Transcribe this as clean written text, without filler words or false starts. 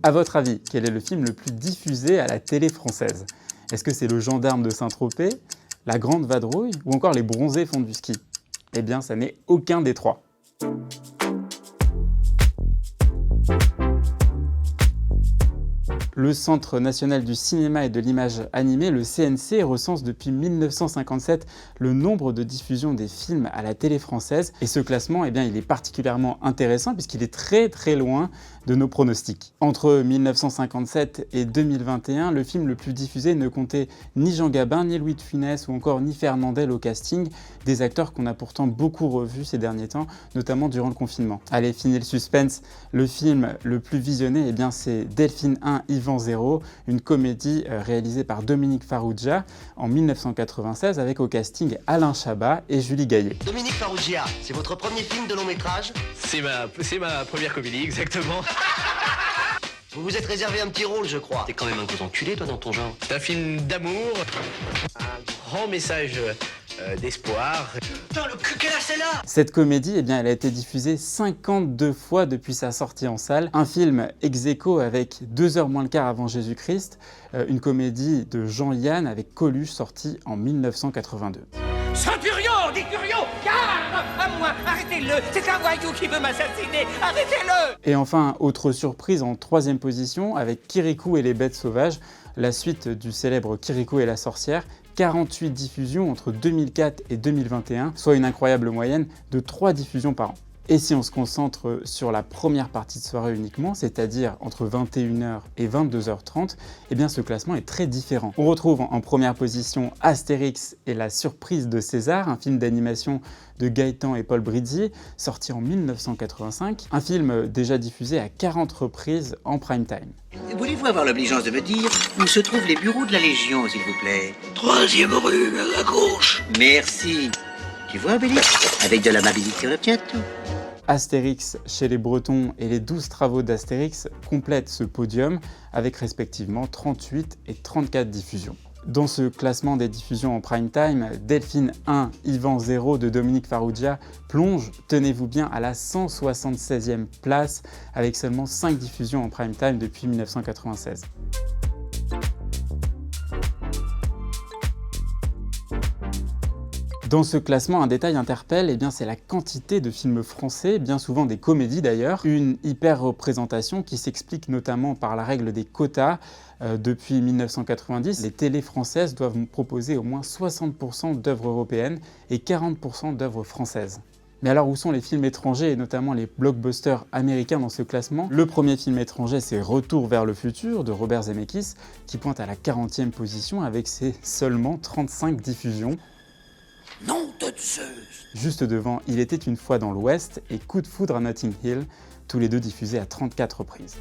À votre avis, quel est le film le plus diffusé à la télé française? Est-ce que c'est Le Gendarme de Saint-Tropez, La Grande Vadrouille ou encore Les Bronzés font du ski? Eh bien, ça n'est aucun des trois. Le Centre national du cinéma et de l'image animée, le CNC, recense depuis 1957 le nombre de diffusions des films à la télé française. Et ce classement, eh bien, il est particulièrement intéressant puisqu'il est très loin de nos pronostics. Entre 1957 et 2021, le film le plus diffusé ne comptait ni Jean Gabin, ni Louis de Funès ou encore ni Fernandel au casting, des acteurs qu'on a pourtant beaucoup revus ces derniers temps, notamment durant le confinement. Allez, fini le suspense, le film le plus visionné, eh bien, c'est Delphine 1, Yvan 0, une comédie réalisée par Dominique Farrugia en 1996 avec au casting Alain Chabat et Julie Gaillet. Dominique Farrugia, c'est votre premier film de long métrage? C'est ma première comédie, exactement. Vous vous êtes réservé un petit rôle, je crois. T'es quand même un gros enculé, toi, dans ton genre. C'est un film d'amour, un grand message d'espoir. Putain, le cul qu'elle a, celle-là! Cette comédie, eh bien, elle a été diffusée 52 fois depuis sa sortie en salle. Un film ex aequo avec 2 heures moins le quart avant Jésus-Christ, une comédie de Jean Yann avec Coluche sortie en 1982. Centurion, Décurion, garde à moi, arrêtez-le, c'est un voyou qui veut m'assassiner, arrêtez-le! Et enfin, autre surprise en 3e position avec Kirikou et les bêtes sauvages, la suite du célèbre Kirikou et la sorcière, 48 diffusions entre 2004 et 2021, soit une incroyable moyenne de 3 diffusions par an. Et si on se concentre sur la première partie de soirée uniquement, c'est-à-dire entre 21h et 22h30, eh bien ce classement est très différent. On retrouve en première position Astérix et la surprise de César, un film d'animation de Gaëtan et Paul Brizzi, sorti en 1985, un film déjà diffusé à 40 reprises en prime time. Voulez-vous avoir l'obligeance de me dire où se trouvent les bureaux de la Légion, s'il vous plaît? 3e rue, à gauche. Merci. Tu vois, Obélix, avec de l'amabilité, on obtient tout. Astérix chez les Bretons et les 12 travaux d'Astérix complètent ce podium avec respectivement 38 et 34 diffusions. Dans ce classement des diffusions en prime time, Delphine 1, Yvan 0 de Dominique Farrugia plonge, tenez-vous bien, à la 176e place avec seulement 5 diffusions en prime time depuis 1996. Dans ce classement, un détail interpelle, eh bien, c'est la quantité de films français, bien souvent des comédies d'ailleurs, une hyper-représentation qui s'explique notamment par la règle des quotas. Depuis 1990, les télés françaises doivent proposer au moins 60% d'œuvres européennes et 40% d'œuvres françaises. Mais alors où sont les films étrangers et notamment les blockbusters américains dans ce classement? Le premier film étranger, c'est Retour vers le futur de Robert Zemeckis qui pointe à la 40e position avec ses seulement 35 diffusions. Nom de Zeus! Juste devant Il était une fois dans l'Ouest et Coup de foudre à Notting Hill, tous les deux diffusés à 34 reprises.